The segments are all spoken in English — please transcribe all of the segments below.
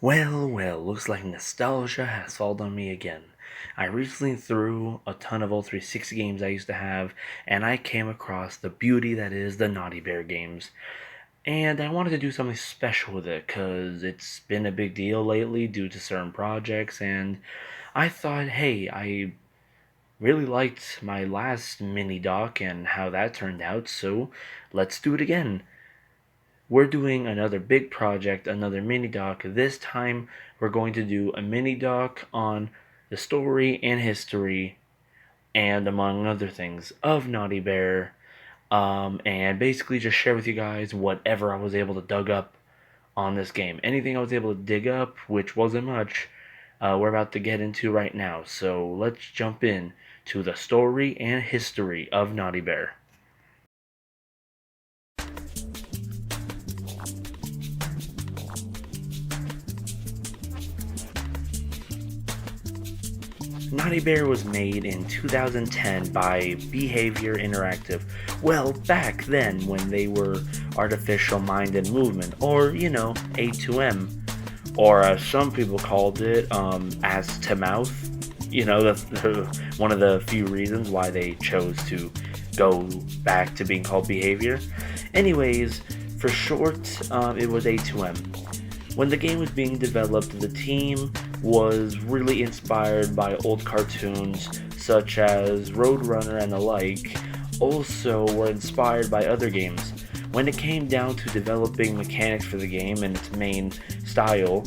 Well, looks like nostalgia has fallen on me again. I recently threw a ton of old 360 games I used to have, and I came across the beauty that is the Naughty Bear games. And I wanted to do something special with it, because it's been a big deal lately due to certain projects, and I thought, hey, I really liked my last mini doc and how that turned out, so let's do it again. We're doing another big project, another mini doc. This time, we're going to do a mini doc on the story and history, and among other things, of Naughty Bear. And basically just share with you guys whatever I was able to dug up on this game. Anything I was able to dig up, which wasn't much, we're about to get into right now. So let's jump in to the story and history of Naughty Bear. Naughty Bear was made in 2010 by Behavior Interactive. Well, back then when they were Artificial Mind and Movement, or, A2M, or as some people called it, as to mouth. One of the few reasons why they chose to go back to being called Behavior. Anyways, for short, it was A2M. When the game was being developed, the team was really inspired by old cartoons such as Roadrunner and the like, also were inspired by other games. When it came down to developing mechanics for the game and its main style,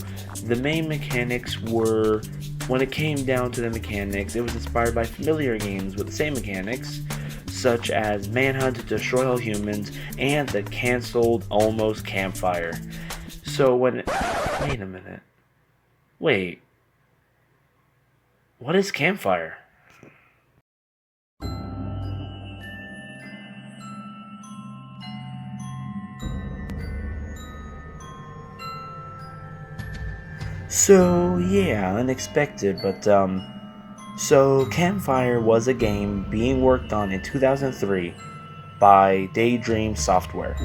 the main mechanics were when it came down to the mechanics, it was inspired by familiar games with the same mechanics, such as Manhunt to Destroy All Humans and the cancelled almost Campfire. So when. Wait a minute. Wait. What is Campfire? So, yeah, unexpected, but, So, Campfire was a game being worked on in 2003 by Daydream Software,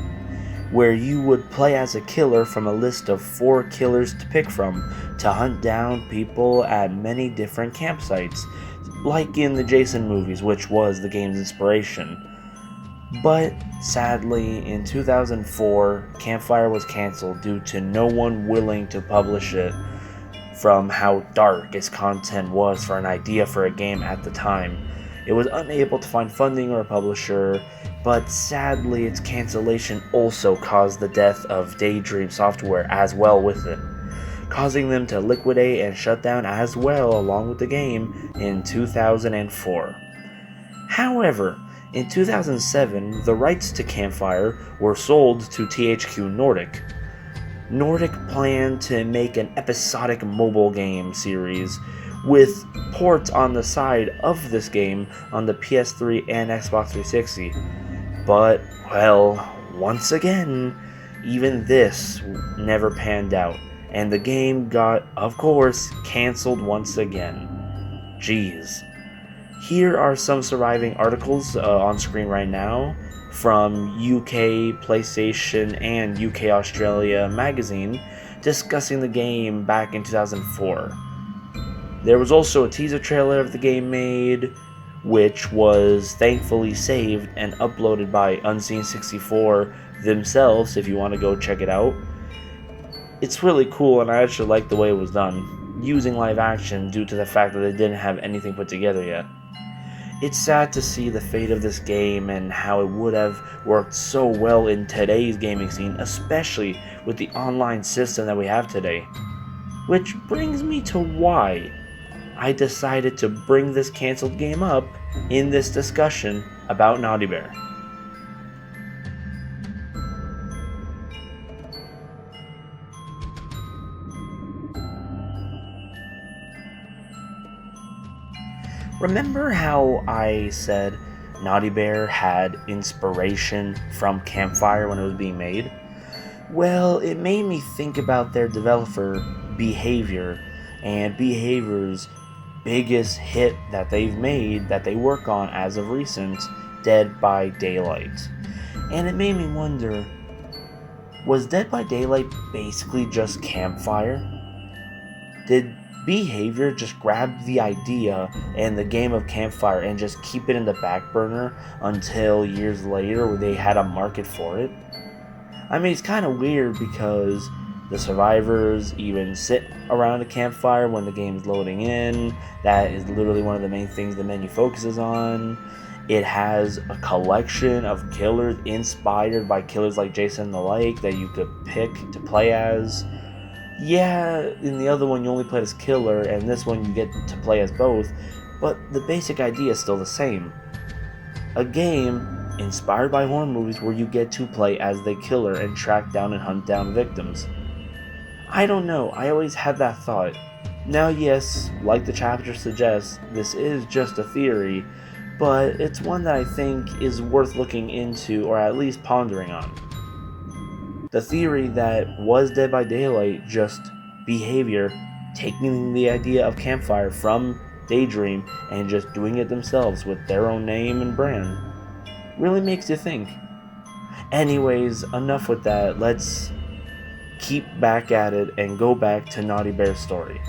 where you would play as a killer from a list of 4 killers to pick from to hunt down people at many different campsites, like in the Jason movies, which was the game's inspiration. But sadly, in 2004, Campfire was cancelled due to no one willing to publish it from how dark its content was for an idea for a game at the time. It was unable to find funding or a publisher, but sadly its cancellation also caused the death of Daydream Software as well with it, causing them to liquidate and shut down as well along with the game in 2004. However, in 2007, the rights to Campfire were sold to THQ Nordic. Nordic planned to make an episodic mobile game series with ports on the side of this game on the PS3 and Xbox 360. But, well, once again, even this never panned out, and the game got, of course, cancelled once again. Jeez. Here are some surviving articles on screen right now from UK, PlayStation, and UK Australia magazine discussing the game back in 2004. There was also a teaser trailer of the game made, which was thankfully saved and uploaded by Unseen64 themselves if you want to go check it out. It's really cool, and I actually like the way it was done, using live action due to the fact that they didn't have anything put together yet. It's sad to see the fate of this game and how it would have worked so well in today's gaming scene, especially with the online system that we have today. Which brings me to why I decided to bring this cancelled game up in this discussion about Naughty Bear. Remember how I said Naughty Bear had inspiration from Campfire when it was being made? Well, it made me think about their developer, Behavior, and Behavior's biggest hit that they've made that they work on as of recent, Dead by Daylight. And it made me wonder, was Dead by Daylight basically just Campfire? Did Behavior just grab the idea and the game of Campfire and just keep it in the back burner until years later when they had a market for it? I mean, it's kind of weird because the survivors even sit around a campfire when the game's loading in. That is literally one of the main things the menu focuses on. It has a collection of killers inspired by killers like Jason and the like that you could pick to play as. Yeah, in the other one you only play as killer, and this one you get to play as both, but the basic idea is still the same. A game inspired by horror movies where you get to play as the killer and track down and hunt down victims. I don't know, I always had that thought. Now, yes, like the chapter suggests, this is just a theory, but it's one that I think is worth looking into or at least pondering on. The theory that was Dead by Daylight just Behavior taking the idea of Campfire from Daydream and just doing it themselves with their own name and brand really makes you think. Anyways, enough with that. Let's keep back at it and go back to Naughty Bear's story.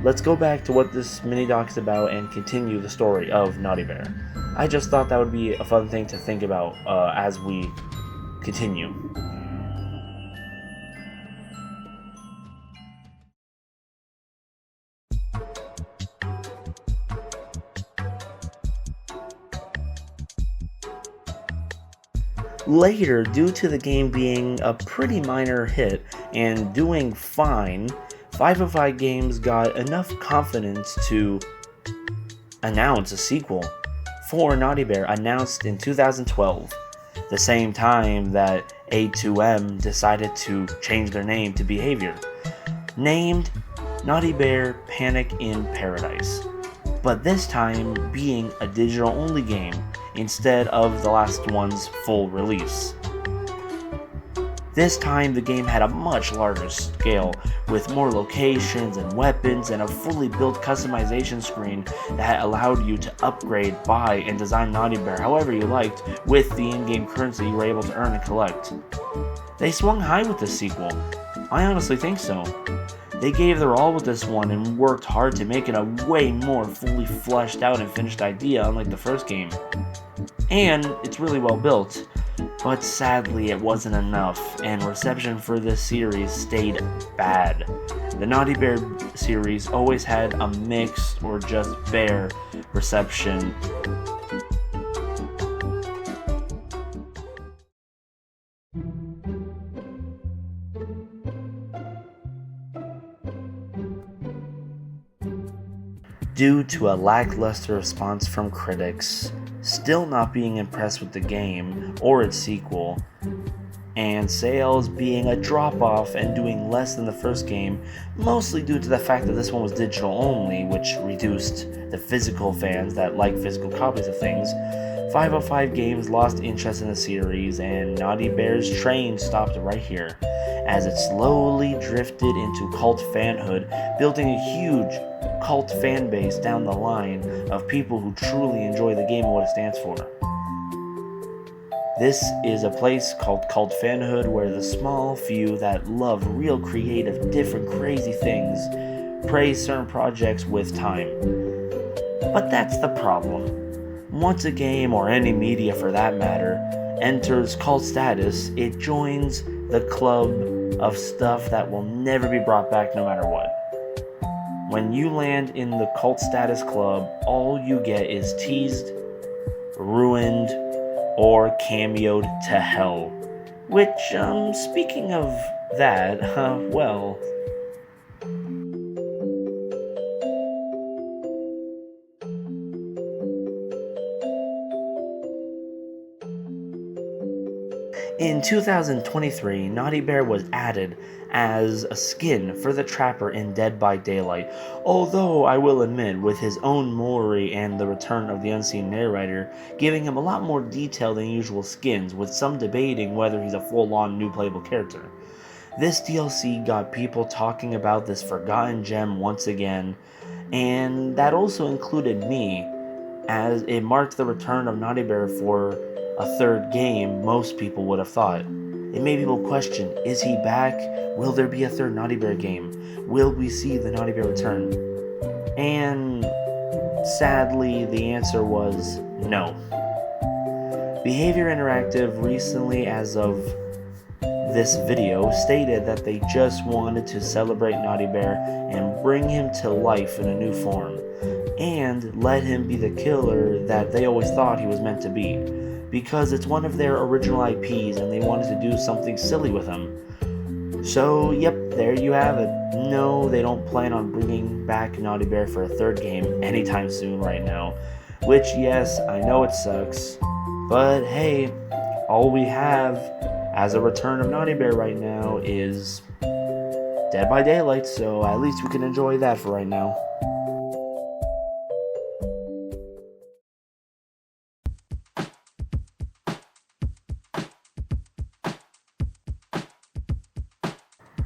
Let's go back to what this mini doc is about and continue the story of Naughty Bear. I just thought that would be a fun thing to think about as we continue. Later, due to the game being a pretty minor hit and doing fine, 505 Games got enough confidence to announce a sequel for Naughty Bear, announced in 2012, the same time that A2M decided to change their name to Behavior, named Naughty Bear Panic in Paradise, but this time being a digital-only game instead of the last one's full release. This time the game had a much larger scale, with more locations and weapons and a fully built customization screen that allowed you to upgrade, buy, and design Naughty Bear however you liked with the in-game currency you were able to earn and collect. They swung high with this sequel. I honestly think so. They gave their all with this one and worked hard to make it a way more fully fleshed out and finished idea unlike the first game. And it's really well built, but sadly it wasn't enough, and reception for this series stayed bad. The Naughty Bear series always had a mixed or just bare reception. Due to a lackluster response from critics, still not being impressed with the game or its sequel, and sales being a drop-off and doing less than the first game, mostly due to the fact that this one was digital only, which reduced the physical fans that like physical copies of things. 505 Games lost interest in the series, and Naughty Bear's train stopped right here, as it slowly drifted into cult fanhood, building a huge cult fan base down the line of people who truly enjoy the game and what it stands for. This is a place called cult fanhood where the small few that love real creative, different, crazy things praise certain projects with time. But that's the problem. Once a game, or any media for that matter, enters cult status, it joins the club of stuff that will never be brought back no matter what. When you land in the cult status club, all you get is teased, ruined, or cameoed to hell. Which, speaking of that, well... In 2023, Naughty Bear was added as a skin for the Trapper in Dead by Daylight, although I will admit, with his own Mori and the return of the unseen narrator, giving him a lot more detail than usual skins, with some debating whether he's a full-on new playable character. This DLC got people talking about this forgotten gem once again, and that also included me, as it marked the return of Naughty Bear for a third game most people would have thought. It made people question, is he back? Will there be a third Naughty Bear game? Will we see the Naughty Bear return? And sadly, the answer was no. Behavior Interactive recently, as of this video, stated that they just wanted to celebrate Naughty Bear and bring him to life in a new form, and let him be the killer that they always thought he was meant to be, because it's one of their original IPs and they wanted to do something silly with him. So, yep, there you have it. No, they don't plan on bringing back Naughty Bear for a third game anytime soon right now, which, yes, I know it sucks, but hey, all we have as a return of Naughty Bear right now is Dead by Daylight, so at least we can enjoy that for right now.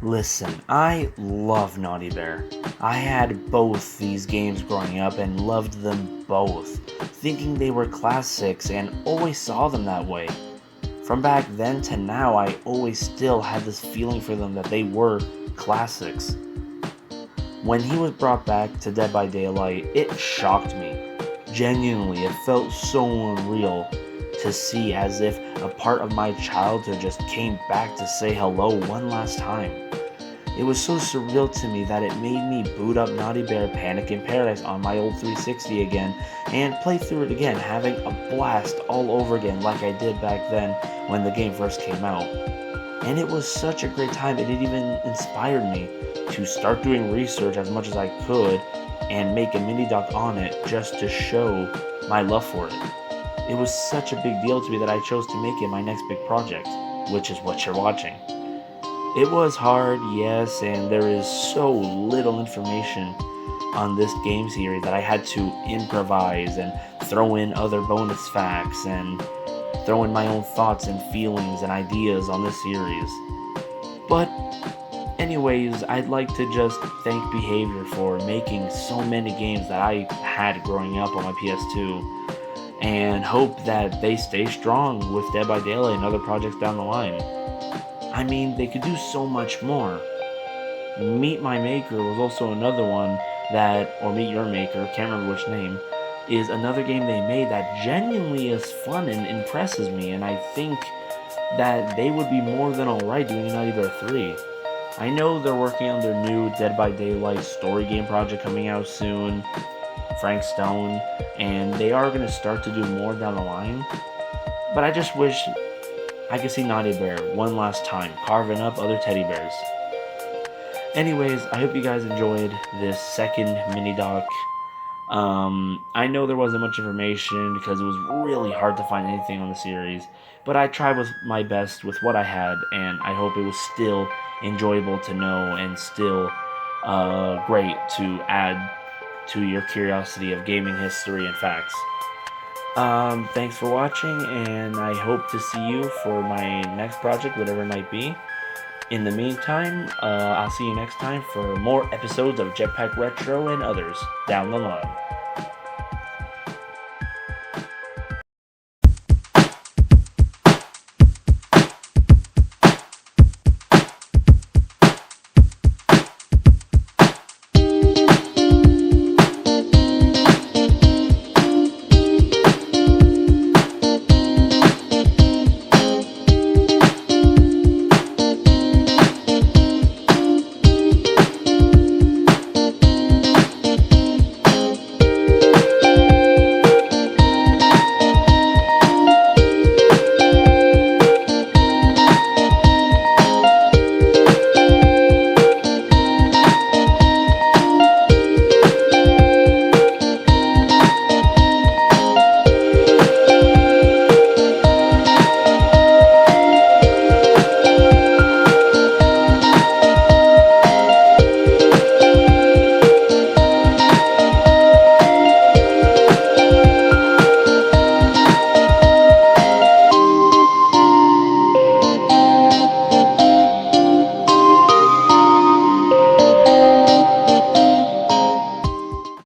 Listen, I love Naughty Bear. I had both these games growing up and loved them both, thinking they were classics and always saw them that way. From back then to now, I always still had this feeling for them that they were classics. When he was brought back to Dead by Daylight, it shocked me. Genuinely, it felt so unreal to see, as if a part of my childhood just came back to say hello one last time. It was so surreal to me that it made me boot up Naughty Bear Panic in Paradise on my old 360 again and play through it again, having a blast all over again like I did back then when the game first came out. And it was such a great time, and it even inspired me to start doing research as much as I could and make a mini doc on it just to show my love for it. It was such a big deal to me that I chose to make it my next big project, which is what you're watching. It was hard, yes, and there is so little information on this game series that I had to improvise and throw in other bonus facts and throw in my own thoughts and feelings and ideas on this series. But anyways, I'd like to just thank Behavior for making so many games that I had growing up on my PS2, and hope that they stay strong with Dead by Daylight and other projects down the line. I mean, they could do so much more. Meet My Maker was also another one that, or Meet Your Maker, can't remember which name, is another game they made that genuinely is fun and impresses me, and I think that they would be more than alright doing Naughty Bear 3. I know they're working on their new Dead by Daylight story game project coming out soon, Frank Stone, and they are going to start to do more down the line, but I just wish I could see Naughty Bear one last time, carving up other teddy bears. Anyways, I hope you guys enjoyed this second mini-doc. I know there wasn't much information because it was really hard to find anything on the series, but I tried with my best with what I had, and I hope it was still enjoyable to know and still great to add to your curiosity of gaming history and facts. Thanks for watching, and I hope to see you for my next project, whatever it might be. In the meantime, I'll see you next time for more episodes of JetpackRetro and others down the line.